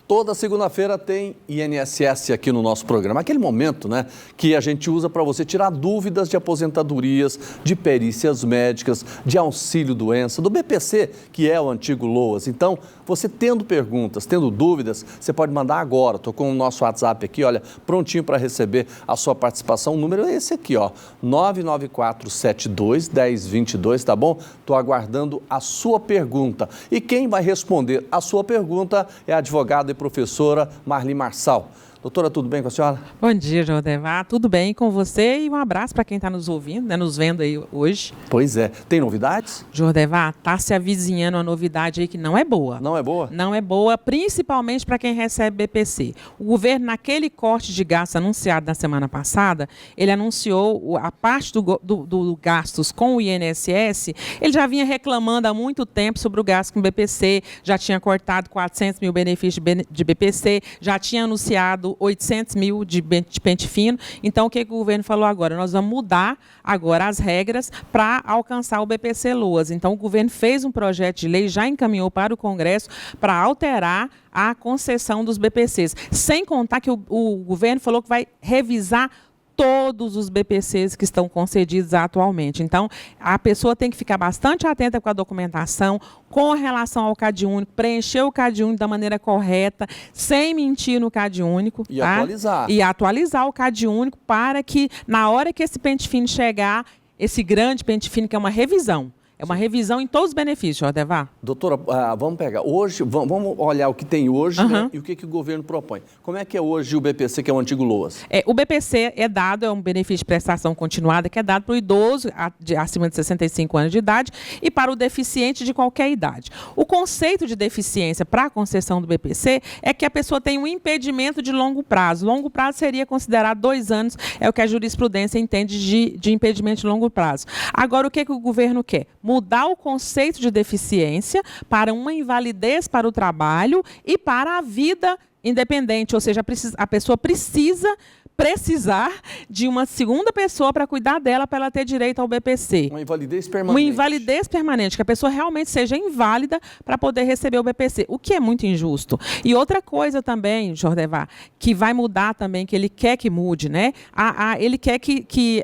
Toda segunda-feira tem INSS aqui no nosso programa. Aquele momento, né, que a gente usa para você tirar dúvidas de aposentadorias, de perícias médicas, de auxílio-doença, do BPC, que é o antigo LOAS. Então, você tendo perguntas, tendo dúvidas, você pode mandar agora. Estou com o nosso WhatsApp aqui, olha, prontinho para receber a sua participação. O número é esse aqui, ó, 99472-1022, tá bom? Estou aguardando a sua pergunta. E quem vai responder a sua pergunta é a advogada e professora Marli Marçal. Doutora, tudo bem com a senhora? Bom dia, Jordevá. Tudo bem com você? E um abraço para quem está nos ouvindo, né, nos vendo aí hoje. Pois é. Tem novidades? Jordevá, está se avizinhando uma novidade aí que não é boa. Não é boa? Não é boa, principalmente para quem recebe BPC. O governo, naquele corte de gastos anunciado na semana passada, ele anunciou a parte do gastos com o INSS, ele já vinha reclamando há muito tempo sobre o gasto com o BPC, já tinha cortado 400 mil benefícios de BPC, já tinha anunciado 800 mil de pente fino. Então, o que o governo falou agora? Nós vamos mudar agora as regras para alcançar o BPC LOAS. Então, o governo fez um projeto de lei, já encaminhou para o Congresso para alterar a concessão dos BPCs. Sem contar que o governo falou que vai revisar todos os BPCs que estão concedidos atualmente. Então, a pessoa tem que ficar bastante atenta com a documentação, com relação ao CAD único, preencher o CAD único da maneira correta, sem mentir no CAD único. E tá? atualizar. E atualizar o CAD único para que, na hora que esse pente fino chegar, esse grande pente fino, que é uma revisão, é uma revisão em todos os benefícios, Jordevá. Doutora, vamos pegar. Hoje, vamos olhar o que tem hoje, né, e o que o governo propõe. Como é que é hoje o BPC, que é o antigo LOAS? O BPC é um benefício de prestação continuada que é dado para o idoso acima de 65 anos de idade e para o deficiente de qualquer idade. O conceito de deficiência para a concessão do BPC é que a pessoa tem um impedimento de longo prazo. Longo prazo seria considerado 2 anos, é o que a jurisprudência entende de impedimento de longo prazo. Agora, o que o governo quer? Mudar o conceito de deficiência para uma invalidez para o trabalho e para a vida independente, ou seja, a pessoa precisar de uma segunda pessoa para cuidar dela, para ela ter direito ao BPC. Uma invalidez permanente. Uma invalidez permanente, que a pessoa realmente seja inválida para poder receber o BPC, o que é muito injusto. E outra coisa também, Jordevá, que vai mudar também, que ele quer que mude, né? Ele quer que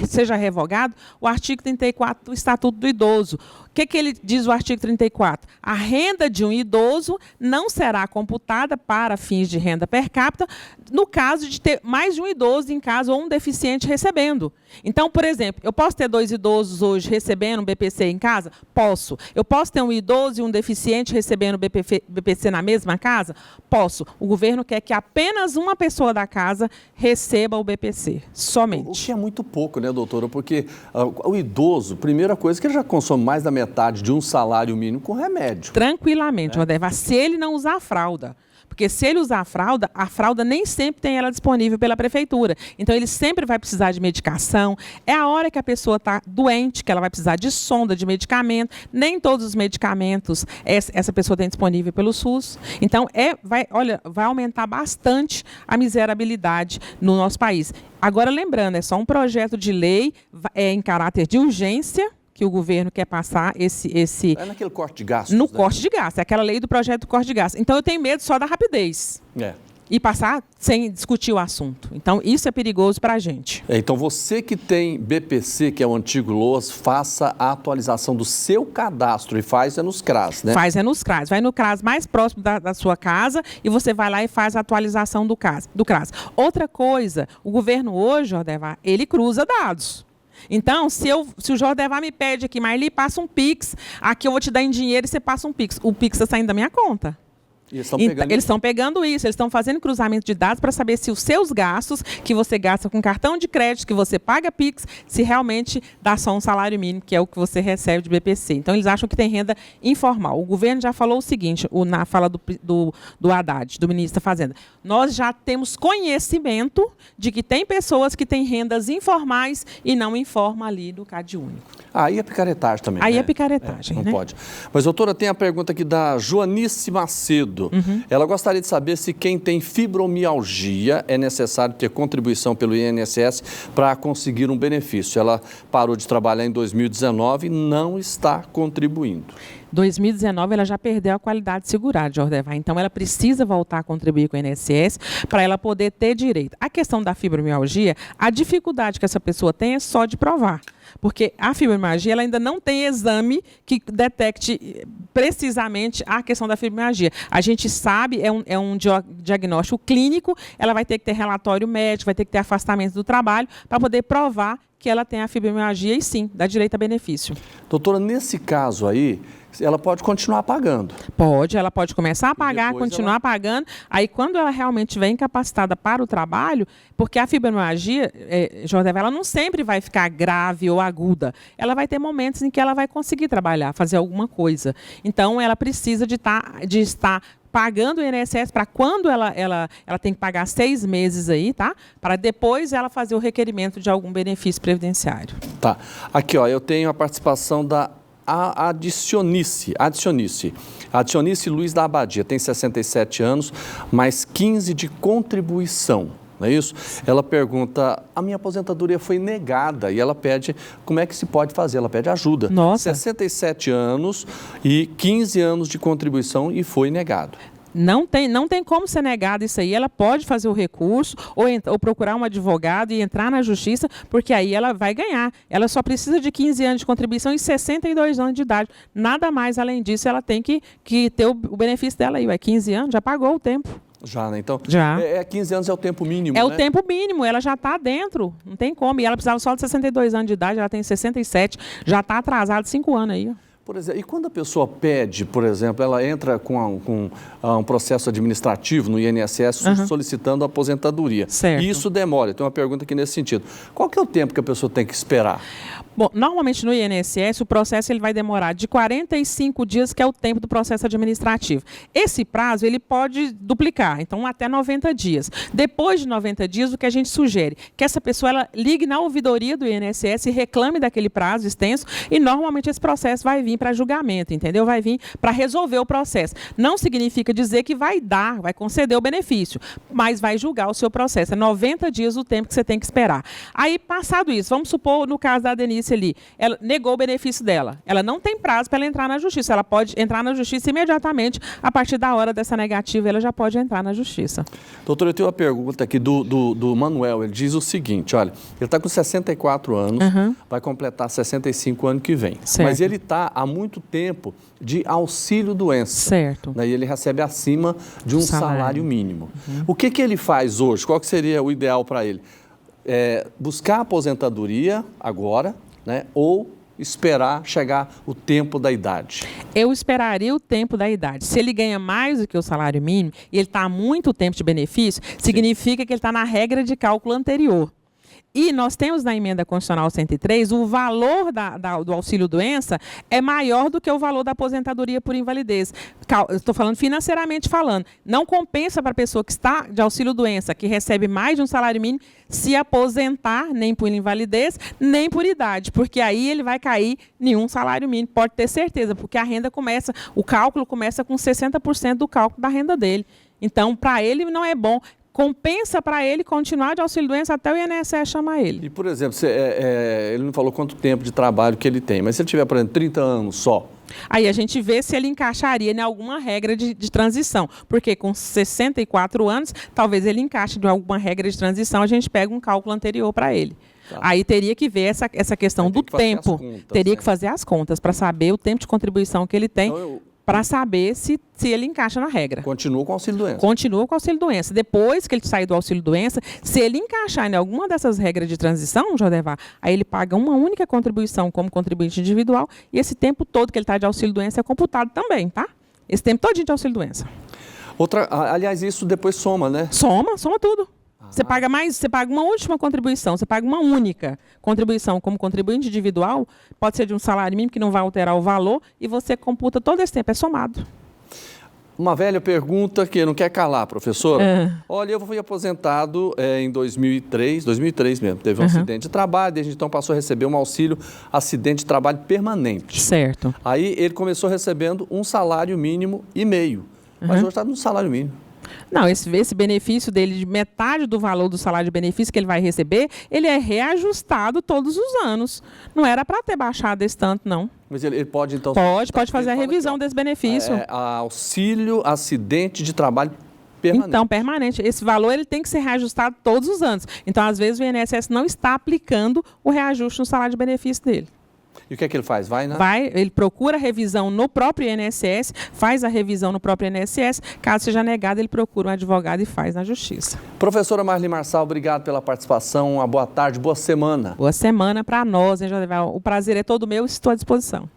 seja revogado o artigo 34 do Estatuto do Idoso. O que ele diz o artigo 34? A renda de um idoso não será computada para fins de renda per capita no caso de ter mais de um idoso em casa ou um deficiente recebendo. Então, por exemplo, eu posso ter 2 idosos hoje recebendo um BPC em casa? Posso. Eu posso ter um idoso e um deficiente recebendo BPC na mesma casa? Posso. O governo quer que apenas uma pessoa da casa receba o BPC, somente. O que é muito pouco, né, doutora? Porque o idoso, primeira coisa, que ele já consome mais da metade de um salário mínimo com remédio. Tranquilamente, Jordevá, se ele não usar a fralda. Porque se ele usar a fralda nem sempre tem ela disponível pela prefeitura. Então, ele sempre vai precisar de medicação. É a hora que a pessoa está doente, que ela vai precisar de sonda, de medicamento. Nem todos os medicamentos essa pessoa tem disponível pelo SUS. Então, vai aumentar bastante a miserabilidade no nosso país. Agora, lembrando, é só um projeto de lei em caráter de urgência, que o governo quer passar É naquele corte de gastos. No corte de gastos, é aquela lei do projeto do corte de gastos. Então, eu tenho medo só da rapidez. E passar sem discutir o assunto. Então, isso é perigoso para a gente. Então, você que tem BPC, que é o antigo LOAS, faça a atualização do seu cadastro e faz nos CRAS, né? Faz nos CRAS. Vai no CRAS mais próximo da sua casa e você vai lá e faz a atualização do CRAS. Outra coisa, o governo hoje, Jordevá, ele cruza dados. Então, se o Jordevá me pede aqui, Marli, passa um Pix, aqui eu vou te dar em dinheiro e você passa um Pix. O Pix está saindo da minha conta. Eles estão pegando isso, eles estão fazendo cruzamento de dados para saber se os seus gastos, que você gasta com cartão de crédito, que você paga Pix, se realmente dá só um salário mínimo, que é o que você recebe de BPC. Então, eles acham que tem renda informal. O governo já falou o seguinte, na fala do Haddad, do ministro da Fazenda, nós já temos conhecimento de que tem pessoas que têm rendas informais e não informam ali do CAD único. Aí é picaretagem também. Aí né? é picaretagem, não né? pode. Mas, doutora, tem a pergunta aqui da Joanice Macedo. Ela gostaria de saber se quem tem fibromialgia é necessário ter contribuição pelo INSS para conseguir um benefício. Ela parou de trabalhar em 2019 e não está contribuindo. 2019 ela já perdeu a qualidade segurada, Jordevar. Então ela precisa voltar a contribuir com o INSS para ela poder ter direito. A questão da fibromialgia, a dificuldade que essa pessoa tem é só de provar. Porque a fibromialgia ela ainda não tem exame que detecte precisamente a questão da fibromialgia. A gente sabe, é um diagnóstico clínico, ela vai ter que ter relatório médico, vai ter que ter afastamento do trabalho para poder provar que ela tem a fibromialgia e sim, dá direito a benefício. Doutora, nesse caso aí, ela pode continuar pagando? Pode, ela pode começar a pagar, continuar pagando. Aí, quando ela realmente estiver incapacitada para o trabalho, porque a fibromialgia, Jordevar, ela não sempre vai ficar grave ou aguda. Ela vai ter momentos em que ela vai conseguir trabalhar, fazer alguma coisa. Então, ela precisa de estar pagando o INSS para quando ela tem que pagar 6 meses aí, tá? Para depois ela fazer o requerimento de algum benefício previdenciário. Tá. Aqui, ó, eu tenho a participação da Adicionice Luiz da Abadia, tem 67 anos, mais 15 de contribuição, não é isso? Ela pergunta, a minha aposentadoria foi negada e ela pede, como é que se pode fazer? Ela pede ajuda. Nossa. 67 anos e 15 anos de contribuição e foi negado. Não tem como ser negado isso aí. Ela pode fazer o recurso ou procurar um advogado e entrar na justiça, porque aí ela vai ganhar. Ela só precisa de 15 anos de contribuição e 62 anos de idade. Nada mais além disso, ela tem que ter o benefício dela aí. 15 anos, já pagou o tempo. Já, né? Então, já. 15 anos é o tempo mínimo, o tempo mínimo, ela já está dentro, não tem como. E ela precisava só de 62 anos de idade, ela tem 67, já está atrasada 5 anos aí. Por exemplo, e quando a pessoa pede, por exemplo, ela entra com um processo administrativo no INSS solicitando a aposentadoria. Certo. E isso demora. Eu tenho uma pergunta aqui nesse sentido. Qual que é o tempo que a pessoa tem que esperar? Bom, normalmente no INSS o processo ele vai demorar de 45 dias, que é o tempo do processo administrativo. Esse prazo ele pode duplicar, então até 90 dias. Depois de 90 dias, o que a gente sugere? Que essa pessoa ela ligue na ouvidoria do INSS e reclame daquele prazo extenso e normalmente esse processo vai vir para julgamento, entendeu? Vai vir para resolver o processo. Não significa dizer que vai conceder o benefício, mas vai julgar o seu processo. É 90 dias o tempo que você tem que esperar. Aí, passado isso, vamos supor no caso da Denise ali, ela negou o benefício dela. Ela não tem prazo para ela entrar na justiça. Ela pode entrar na justiça imediatamente. A partir da hora dessa negativa, ela já pode entrar na justiça. Doutora, eu tenho uma pergunta aqui do Manuel. Ele diz o seguinte, olha, ele está com 64 anos, vai completar 65 ano que vem. Certo. Mas ele está há muito tempo de auxílio-doença. Certo. E ele recebe acima de um salário mínimo. O que ele faz hoje? Qual que seria o ideal para ele? Buscar a aposentadoria agora, né? Ou esperar chegar o tempo da idade? Eu esperaria o tempo da idade. Se ele ganha mais do que o salário mínimo e ele está há muito tempo de benefício, significa que ele está na regra de cálculo anterior. E nós temos na emenda constitucional 103, o valor do auxílio-doença é maior do que o valor da aposentadoria por invalidez. Estou falando financeiramente falando. Não compensa para a pessoa que está de auxílio-doença, que recebe mais de um salário mínimo, se aposentar nem por invalidez, nem por idade, porque aí ele vai cair em um salário mínimo, pode ter certeza, porque o cálculo começa com 60% do cálculo da renda dele. Então, para ele não é bom. Compensa para ele continuar de auxílio-doença até o INSS chamar ele. E, por exemplo, ele não falou quanto tempo de trabalho que ele tem, mas se ele tiver, por exemplo, 30 anos só? Aí a gente vê se ele encaixaria em alguma regra de transição, porque com 64 anos, talvez ele encaixe em alguma regra de transição, a gente pega um cálculo anterior para ele. Tá. Aí teria que ver essa questão do tempo. Teria que fazer as contas para saber o tempo de contribuição que ele tem. Então, para saber se ele encaixa na regra. Continua com o auxílio-doença. Continua com o auxílio-doença. Depois que ele sair do auxílio-doença, se ele encaixar em alguma dessas regras de transição, Jordevar, aí ele paga uma única contribuição como contribuinte individual e esse tempo todo que ele está de auxílio-doença é computado também, tá? Esse tempo todinho de auxílio-doença. Aliás, isso depois soma, né? Soma tudo. Você paga uma última contribuição, você paga uma única contribuição como contribuinte individual, pode ser de um salário mínimo que não vai alterar o valor e você computa todo esse tempo, é somado. Uma velha pergunta que não quer calar, professora. Olha, eu fui aposentado em 2003 mesmo, teve um acidente de trabalho, desde então passou a receber um auxílio acidente de trabalho permanente. Certo. Aí ele começou recebendo um salário mínimo e meio, mas hoje está no salário mínimo. Não, esse benefício dele, de metade do valor do salário de benefício que ele vai receber, ele é reajustado todos os anos. Não era para ter baixado esse tanto, não. Mas ele pode, então... Pode fazer a revisão desse benefício. Auxílio acidente de trabalho permanente. Então, permanente. Esse valor ele tem que ser reajustado todos os anos. Então, às vezes, o INSS não está aplicando o reajuste no salário de benefício dele. E o que é que ele faz? Ele procura a revisão no próprio INSS, faz a revisão no próprio INSS. Caso seja negado, ele procura um advogado e faz na Justiça. Professora Marli Marçal, obrigado pela participação. Uma boa tarde, boa semana. Boa semana para nós, hein, José? O prazer é todo meu e estou à disposição.